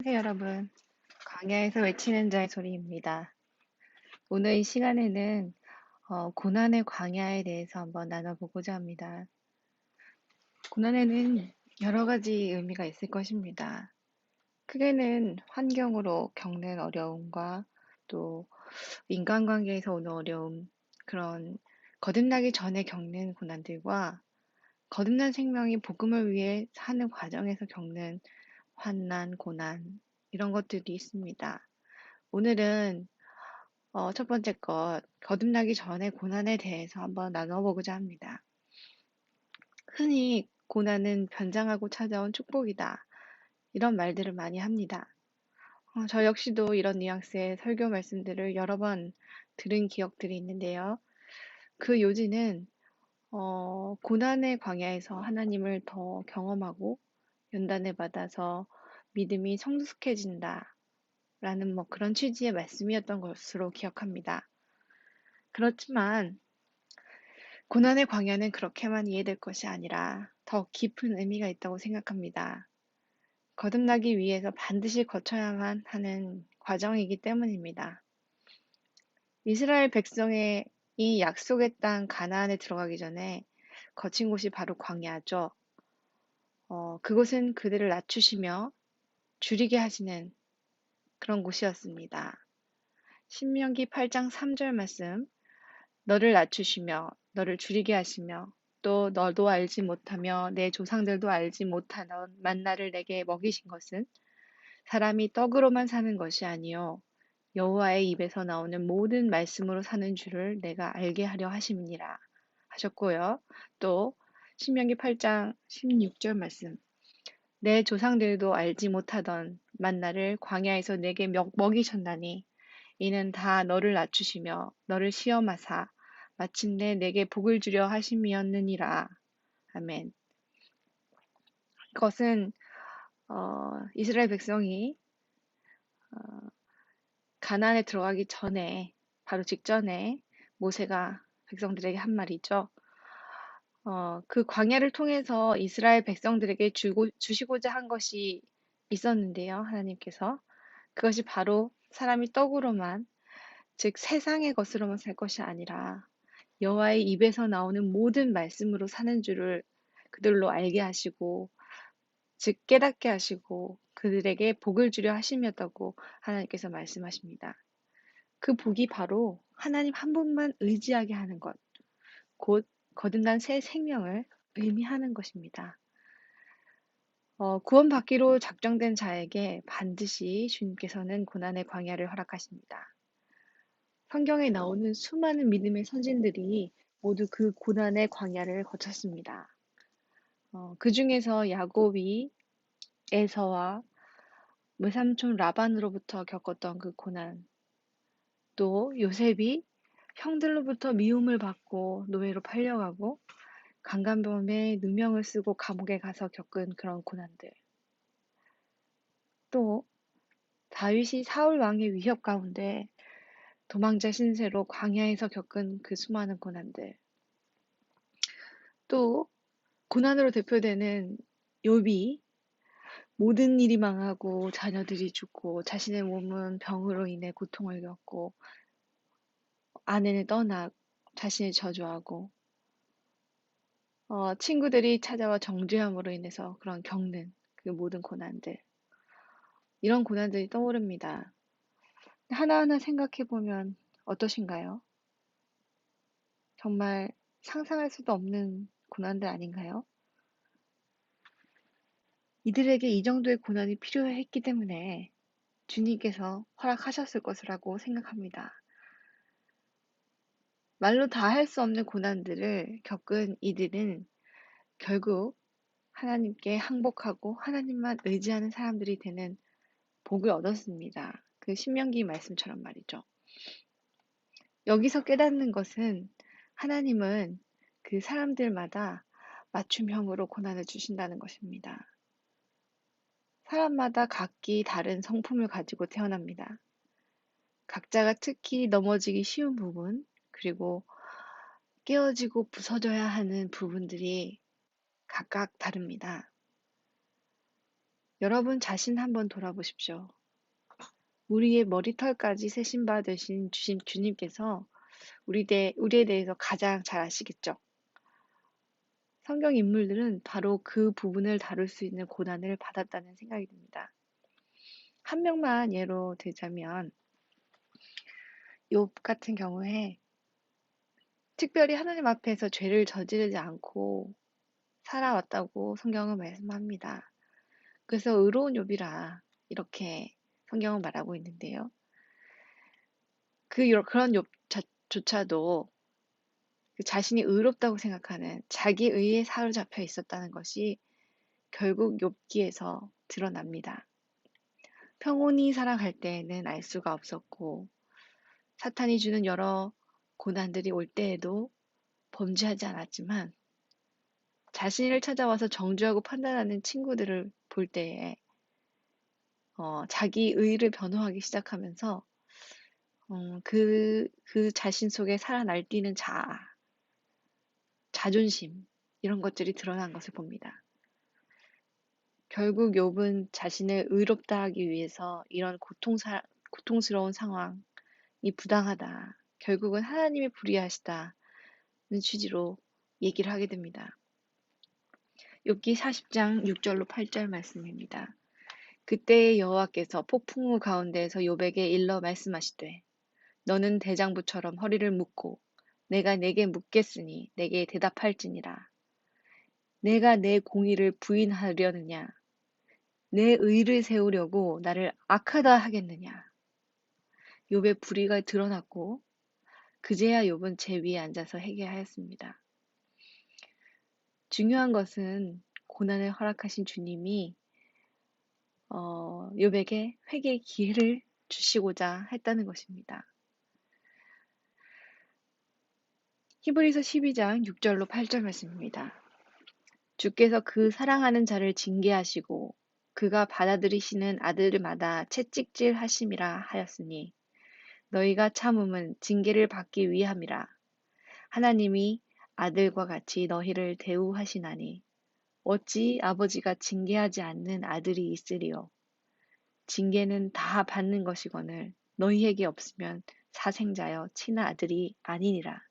안녕하세요, 여러분. 광야에서 외치는 자의 소리입니다. 오늘 이 시간에는 고난의 광야에 대해서 한번 나눠보고자 합니다. 고난에는 여러 가지 의미가 있을 것입니다. 크게는 환경으로 겪는 어려움과 또 인간관계에서 오는 어려움, 그런 거듭나기 전에 겪는 고난들과 거듭난 생명이 복음을 위해 사는 과정에서 겪는 환난, 고난, 이런 것들이 있습니다. 오늘은 첫 번째 것, 거듭나기 전의 고난에 대해서 한번 나눠보고자 합니다. 흔히 고난은 변장하고 찾아온 축복이다. 이런 말들을 많이 합니다. 저 역시도 이런 뉘앙스의 설교 말씀들을 여러 번 들은 기억들이 있는데요. 그 요지는 고난의 광야에서 하나님을 더 경험하고 연단을 받아서 믿음이 성숙해진다. 라는 그런 취지의 말씀이었던 것으로 기억합니다. 그렇지만 고난의 광야는 그렇게만 이해될 것이 아니라 더 깊은 의미가 있다고 생각합니다. 거듭나기 위해서 반드시 거쳐야만 하는 과정이기 때문입니다. 이스라엘 백성의 이 약속의 땅 가나안에 들어가기 전에 거친 곳이 바로 광야죠. 그곳은 그들을 낮추시며 줄이게 하시는 그런 곳이었습니다. 신명기 8장 3절 말씀, 너를 낮추시며 너를 줄이게 하시며 또 너도 알지 못하며 내 조상들도 알지 못하던 만나를 내게 먹이신 것은 사람이 떡으로만 사는 것이 아니요 여호와의 입에서 나오는 모든 말씀으로 사는 줄을 내가 알게 하려 하심이니라 하셨고요. 또 신명기 8장 16절 말씀, 내 조상들도 알지 못하던 만나를 광야에서 내게 먹이셨나니 이는 다 너를 낮추시며 너를 시험하사 마침내 내게 복을 주려 하심이었느니라. 아멘. 그것은 이스라엘 백성이 가나안에 들어가기 전에 바로 직전에 모세가 백성들에게 한 말이죠. 그 광야를 통해서 이스라엘 백성들에게 주시고자 한 것이 있었는데요. 하나님께서 그것이 바로 사람이 떡으로만, 즉 세상의 것으로만 살 것이 아니라 여호와의 입에서 나오는 모든 말씀으로 사는 줄을 그들로 알게 하시고, 즉 깨닫게 하시고 그들에게 복을 주려 하심이었다고 하나님께서 말씀하십니다. 그 복이 바로 하나님 한 분만 의지하게 하는 것, 곧 거듭난 새 생명을 의미하는 것입니다. 구원받기로 작정된 자에게 반드시 주님께서는 고난의 광야를 허락하십니다. 성경에 나오는 수많은 믿음의 선진들이 모두 그 고난의 광야를 거쳤습니다. 그 중에서 야곱이 에서와 외삼촌 라반으로부터 겪었던 그 고난, 또 요셉이 형들로부터 미움을 받고 노예로 팔려가고 강간범의 누명을 쓰고 감옥에 가서 겪은 그런 고난들, 또 다윗이 사울 왕의 위협 가운데 도망자 신세로 광야에서 겪은 그 수많은 고난들, 또 고난으로 대표되는 욥이 모든 일이 망하고 자녀들이 죽고 자신의 몸은 병으로 인해 고통을 겪고 아내는 떠나 자신을 저주하고 친구들이 찾아와 정죄함으로 인해서 그런 겪는 그 모든 고난들, 이런 고난들이 떠오릅니다. 하나하나 생각해 보면 어떠신가요? 정말 상상할 수도 없는 고난들 아닌가요? 이들에게 이 정도의 고난이 필요했기 때문에 주님께서 허락하셨을 것이라고 생각합니다. 말로 다 할 수 없는 고난들을 겪은 이들은 결국 하나님께 항복하고 하나님만 의지하는 사람들이 되는 복을 얻었습니다. 그 신명기 말씀처럼 말이죠. 여기서 깨닫는 것은 하나님은 그 사람들마다 맞춤형으로 고난을 주신다는 것입니다. 사람마다 각기 다른 성품을 가지고 태어납니다. 각자가 특히 넘어지기 쉬운 부분, 그리고 깨어지고 부서져야 하는 부분들이 각각 다릅니다. 여러분 자신 한번 돌아보십시오. 우리의 머리털까지 세심바 되신 주님께서 우리에 대해서 가장 잘 아시겠죠? 성경 인물들은 바로 그 부분을 다룰 수 있는 고난을 받았다는 생각이 듭니다. 한 명만 예로 들자면 욥 같은 경우에 특별히 하나님 앞에서 죄를 저지르지 않고 살아왔다고 성경은 말씀합니다. 그래서 의로운 욥이라 이렇게 성경은 말하고 있는데요. 그런 욥조차도 자신이 의롭다고 생각하는 자기 의에 사로잡혀 있었다는 것이 결국 욥기에서 드러납니다. 평온히 살아갈 때에는 알 수가 없었고 사탄이 주는 여러 고난들이 올 때에도 범죄하지 않았지만 자신을 찾아와서 정죄하고 판단하는 친구들을 볼 때에 자기 의를 변호하기 시작하면서 그 자신 속에 살아날뛰는 자존심 이런 것들이 드러난 것을 봅니다. 결국 욥은 자신을 의롭다 하기 위해서 이런 고통스러운 상황이 부당하다. 결국은 하나님이 불의하시다는 취지로 얘기를 하게 됩니다. 욥기 40장 6절로 8절 말씀입니다. 그때의 여호와께서 폭풍우 가운데에서 욥에게 일러 말씀하시되 너는 대장부처럼 허리를 묶고 내가 내게 묻겠으니 내게 대답할지니라. 내가 내 공의를 부인하려느냐? 내 의를 세우려고 나를 악하다 하겠느냐? 욥의 불의가 드러났고 그제야 욥은 제 위에 앉아서 회개하였습니다. 중요한 것은 고난을 허락하신 주님이 욥에게 회개의 기회를 주시고자 했다는 것입니다. 히브리서 12장 6절로 8절 말씀입니다. 주께서 그 사랑하는 자를 징계하시고 그가 받아들이시는 아들마다 채찍질 하심이라 하였으니 너희가 참음은 징계를 받기 위함이라. 하나님이 아들과 같이 너희를 대우하시나니 어찌 아버지가 징계하지 않는 아들이 있으리요. 징계는 다 받는 것이거늘 너희에게 없으면 사생자여 친한 아들이 아니니라.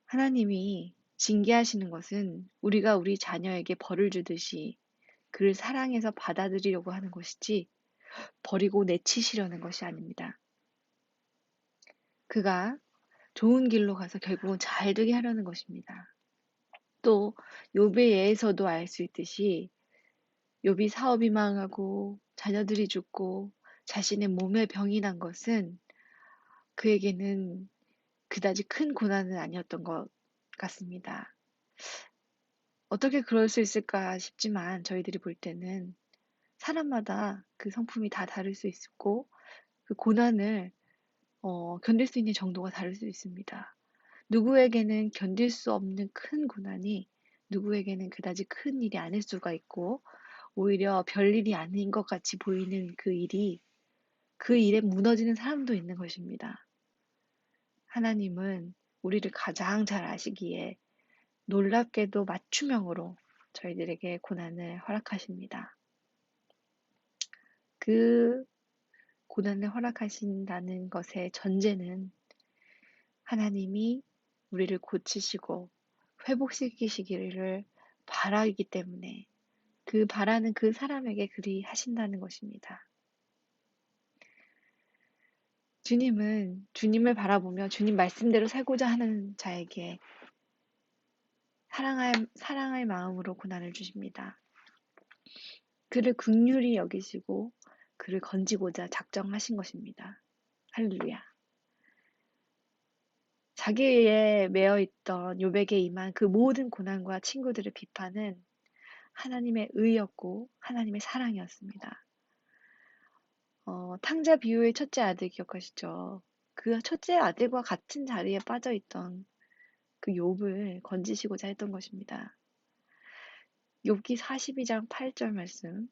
하나님이 징계하시는 것은 우리가 우리 자녀에게 벌을 주듯이 그를 사랑해서 받아들이려고 하는 것이지 버리고 내치시려는 것이 아닙니다. 그가 좋은 길로 가서 결국은 잘 되게 하려는 것입니다. 또 욥의 예에서도 알 수 있듯이 욥이 사업이 망하고 자녀들이 죽고 자신의 몸에 병이 난 것은 그에게는 그다지 큰 고난은 아니었던 것 같습니다. 어떻게 그럴 수 있을까 싶지만 저희들이 볼 때는 사람마다 그 성품이 다 다를 수 있고 그 고난을 견딜 수 있는 정도가 다를 수 있습니다. 누구에게는 견딜 수 없는 큰 고난이 누구에게는 그다지 큰 일이 아닐 수가 있고 오히려 별일이 아닌 것 같이 보이는 그 일이 그 일에 무너지는 사람도 있는 것입니다. 하나님은 우리를 가장 잘 아시기에 놀랍게도 맞춤형으로 저희들에게 고난을 허락하십니다. 그 고난을 허락하신다는 것의 전제는 하나님이 우리를 고치시고 회복시키시기를 바라기 때문에 그 바라는 그 사람에게 그리 하신다는 것입니다. 주님은 주님을 바라보며 주님 말씀대로 살고자 하는 자에게 사랑할 마음으로 고난을 주십니다. 그를 긍휼히 여기시고 그를 건지고자 작정하신 것입니다. 할렐루야. 자기에 매여 있던 욥에게 임한 그 모든 고난과 친구들의 비판은 하나님의 의였고 하나님의 사랑이었습니다. 탕자 비유의 첫째 아들 기억하시죠? 그 첫째 아들과 같은 자리에 빠져 있던 그 욥을 건지시고자 했던 것입니다. 욥기 42장 8절 말씀.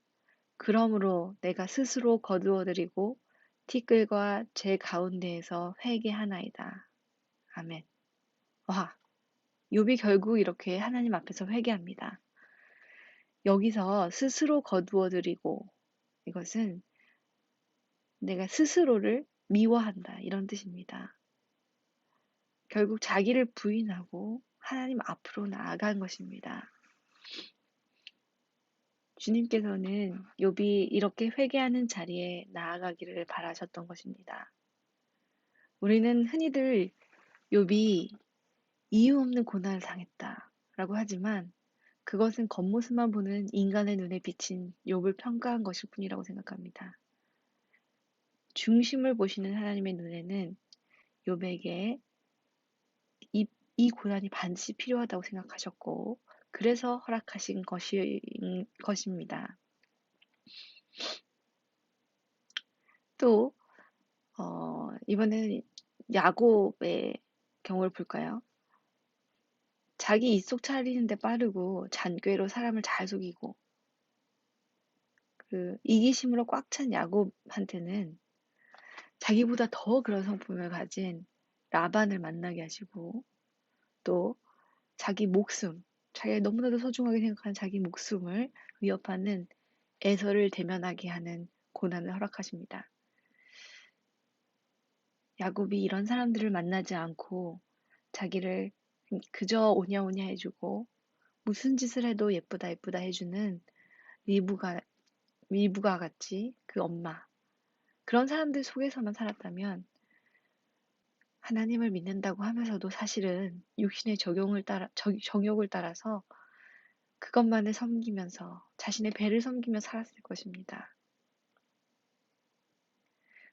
그러므로 내가 스스로 거두어드리고 티끌과 제 가운데에서 회개하나이다. 아멘. 와, 욥이 결국 이렇게 하나님 앞에서 회개합니다. 여기서 스스로 거두어들이고 이것은 내가 스스로를 미워한다 이런 뜻입니다. 결국 자기를 부인하고 하나님 앞으로 나아간 것입니다. 주님께서는 욥이 이렇게 회개하는 자리에 나아가기를 바라셨던 것입니다. 우리는 흔히들 욥이 이유 없는 고난을 당했다라고 하지만 그것은 겉모습만 보는 인간의 눈에 비친 욥을 평가한 것일 뿐이라고 생각합니다. 중심을 보시는 하나님의 눈에는 욥에게 이 고난이 반드시 필요하다고 생각하셨고 그래서 허락하신 것입니다. 또 이번에는 야곱의 경우를 볼까요? 자기 입속 차리는데 빠르고 잔꾀로 사람을 잘 속이고 그 이기심으로 꽉 찬 야곱한테는 자기보다 더 그런 성품을 가진 라반을 만나게 하시고 또 자기 목숨, 자기가 너무나도 소중하게 생각하는 자기 목숨을 위협하는 에서를 대면하게 하는 고난을 허락하십니다. 야곱이 이런 사람들을 만나지 않고 자기를 그저 오냐오냐 해주고 무슨 짓을 해도 예쁘다 예쁘다 해주는 리브가 같이 그 엄마 그런 사람들 속에서만 살았다면 하나님을 믿는다고 하면서도 사실은 육신의 정욕을 따라서 그것만을 섬기면서 자신의 배를 섬기며 살았을 것입니다.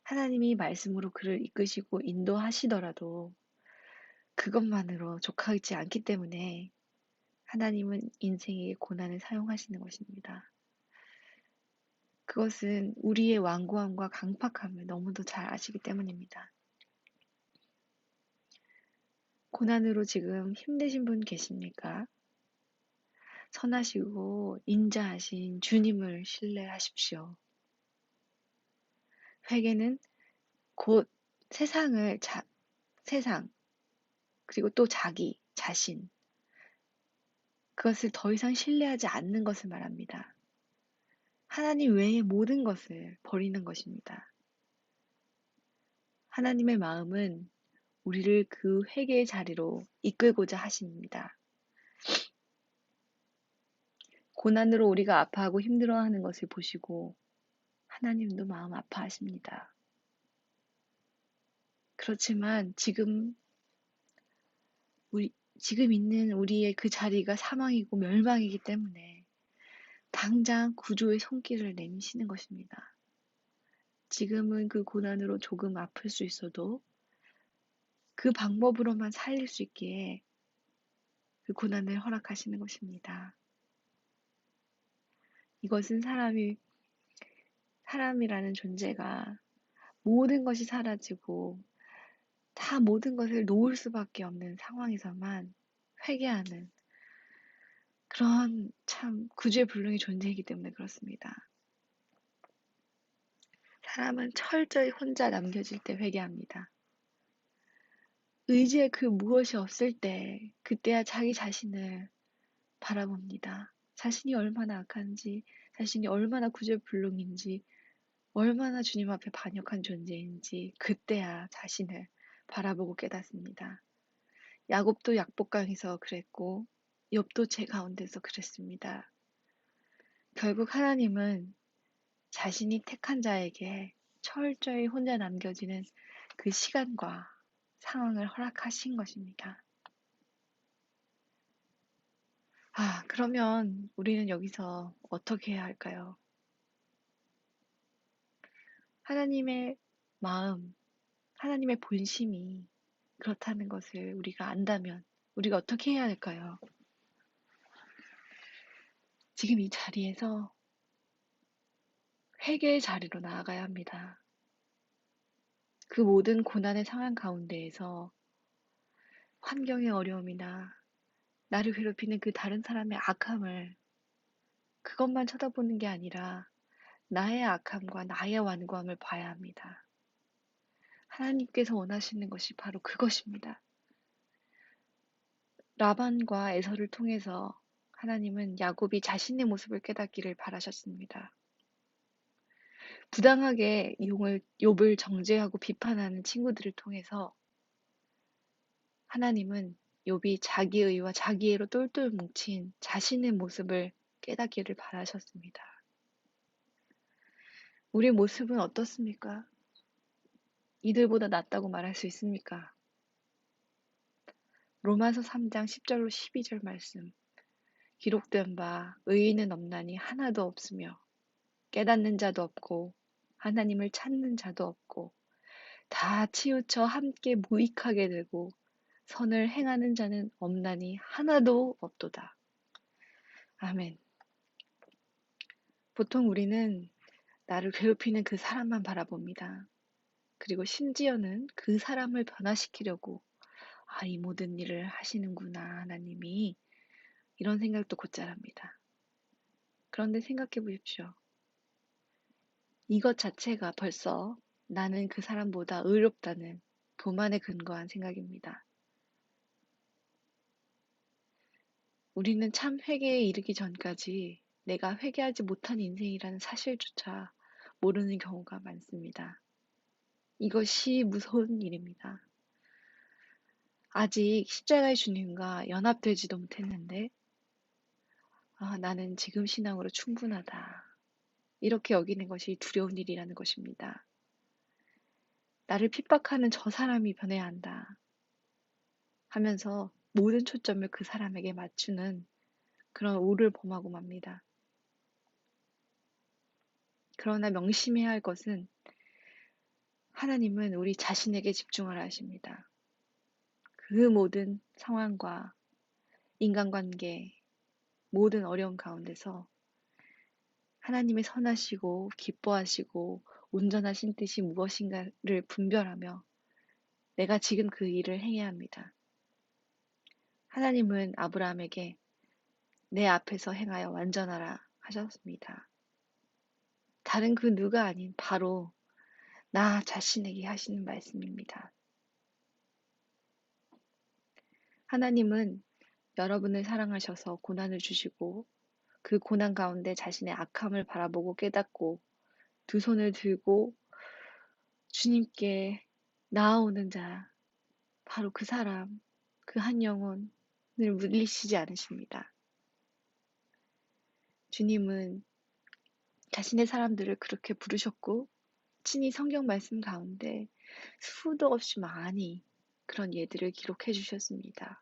하나님이 말씀으로 그를 이끄시고 인도하시더라도 그것만으로 족하지 않기 때문에 하나님은 인생의 고난을 사용하시는 것입니다. 그것은 우리의 완고함과 강팍함을 너무도 잘 아시기 때문입니다. 고난으로 지금 힘드신 분 계십니까? 선하시고 인자하신 주님을 신뢰하십시오. 회개는 곧 세상, 그리고 또 자기, 자신, 그것을 더 이상 신뢰하지 않는 것을 말합니다. 하나님 외의 모든 것을 버리는 것입니다. 하나님의 마음은 우리를 그 회개의 자리로 이끌고자 하십니다. 고난으로 우리가 아파하고 힘들어하는 것을 보시고 하나님도 마음 아파하십니다. 그렇지만 지금 있는 우리의 그 자리가 사망이고 멸망이기 때문에 당장 구조의 손길을 내미시는 것입니다. 지금은 그 고난으로 조금 아플 수 있어도 그 방법으로만 살릴 수 있기에 그 고난을 허락하시는 것입니다. 이것은 사람이라는 존재가 모든 것이 사라지고 다 모든 것을 놓을 수밖에 없는 상황에서만 회개하는 그런 참 구제불능의 존재이기 때문에 그렇습니다. 사람은 철저히 혼자 남겨질 때 회개합니다. 의지의 그 무엇이 없을 때 그때야 자기 자신을 바라봅니다. 자신이 얼마나 악한지, 자신이 얼마나 구제불능인지, 얼마나 주님 앞에 반역한 존재인지 그때야 자신을 바라보고 깨닫습니다. 야곱도 약복강에서 그랬고 욥도 제 가운데서 그랬습니다. 결국 하나님은 자신이 택한 자에게 철저히 혼자 남겨지는 그 시간과 상황을 허락하신 것입니다. 그러면 우리는 여기서 어떻게 해야 할까요? 하나님의 마음, 하나님의 본심이 그렇다는 것을 우리가 안다면 우리가 어떻게 해야 할까요? 지금 이 자리에서 회개의 자리로 나아가야 합니다. 그 모든 고난의 상황 가운데에서 환경의 어려움이나 나를 괴롭히는 그 다른 사람의 악함을 그것만 쳐다보는 게 아니라 나의 악함과 나의 완고함을 봐야 합니다. 하나님께서 원하시는 것이 바로 그것입니다. 라반과 에서를 통해서 하나님은 야곱이 자신의 모습을 깨닫기를 바라셨습니다. 부당하게 욥을 정죄하고 비판하는 친구들을 통해서 하나님은 욥이 자기의와 자기애로 똘똘 뭉친 자신의 모습을 깨닫기를 바라셨습니다. 우리의 모습은 어떻습니까? 이들보다 낫다고 말할 수 있습니까? 로마서 3장 10절로 12절 말씀. 기록된 바 의인은 없나니 하나도 없으며 깨닫는 자도 없고 하나님을 찾는 자도 없고 다 치우쳐 함께 무익하게 되고 선을 행하는 자는 없나니 하나도 없도다. 아멘. 보통 우리는 나를 괴롭히는 그 사람만 바라봅니다. 그리고 심지어는 그 사람을 변화시키려고 이 모든 일을 하시는구나, 하나님이. 이런 생각도 곧잘 합니다. 그런데 생각해 보십시오. 이것 자체가 벌써 나는 그 사람보다 의롭다는 교만에 근거한 생각입니다. 우리는 참 회개에 이르기 전까지 내가 회개하지 못한 인생이라는 사실조차 모르는 경우가 많습니다. 이것이 무서운 일입니다. 아직 십자가의 주님과 연합되지도 못했는데, 나는 지금 신앙으로 충분하다. 이렇게 여기는 것이 두려운 일이라는 것입니다. 나를 핍박하는 저 사람이 변해야 한다 하면서 모든 초점을 그 사람에게 맞추는 그런 오를 범하고 맙니다. 그러나 명심해야 할 것은 하나님은 우리 자신에게 집중하라 하십니다. 그 모든 상황과 인간관계, 모든 어려움 가운데서 하나님의 선하시고 기뻐하시고 온전하신 뜻이 무엇인가를 분별하며 내가 지금 그 일을 행해야 합니다. 하나님은 아브라함에게 내 앞에서 행하여 완전하라 하셨습니다. 다른 그 누가 아닌 바로 나 자신에게 하시는 말씀입니다. 하나님은 여러분을 사랑하셔서 고난을 주시고 그 고난 가운데 자신의 악함을 바라보고 깨닫고 두 손을 들고 주님께 나아오는 자, 바로 그 사람, 그 한 영혼을 물리시지 않으십니다. 주님은 자신의 사람들을 그렇게 부르셨고 친히 성경 말씀 가운데 수도 없이 많이 그런 예들을 기록해 주셨습니다.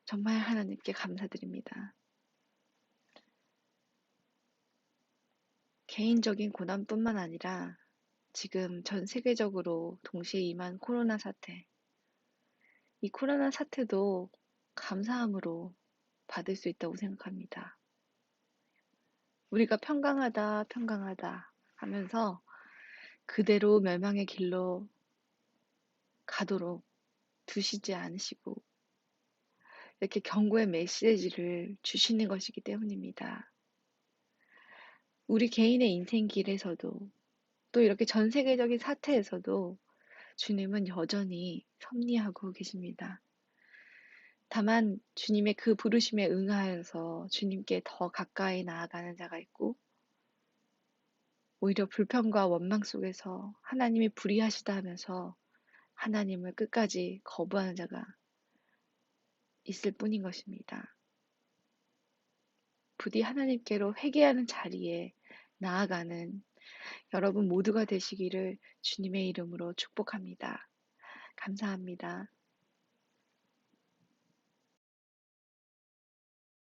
정말 하나님께 감사드립니다. 개인적인 고난뿐만 아니라 지금 전 세계적으로 동시에 임한 코로나 사태, 이 코로나 사태도 감사함으로 받을 수 있다고 생각합니다. 우리가 평강하다, 평강하다 하면서 그대로 멸망의 길로 가도록 두시지 않으시고 이렇게 경고의 메시지를 주시는 것이기 때문입니다. 우리 개인의 인생길에서도 또 이렇게 전 세계적인 사태에서도 주님은 여전히 섭리하고 계십니다. 다만 주님의 그 부르심에 응하여서 주님께 더 가까이 나아가는 자가 있고 오히려 불평과 원망 속에서 하나님이 불의하시다 하면서 하나님을 끝까지 거부하는 자가 있을 뿐인 것입니다. 부디 하나님께로 회개하는 자리에 나아가는 여러분 모두가 되시기를 주님의 이름으로 축복합니다. 감사합니다.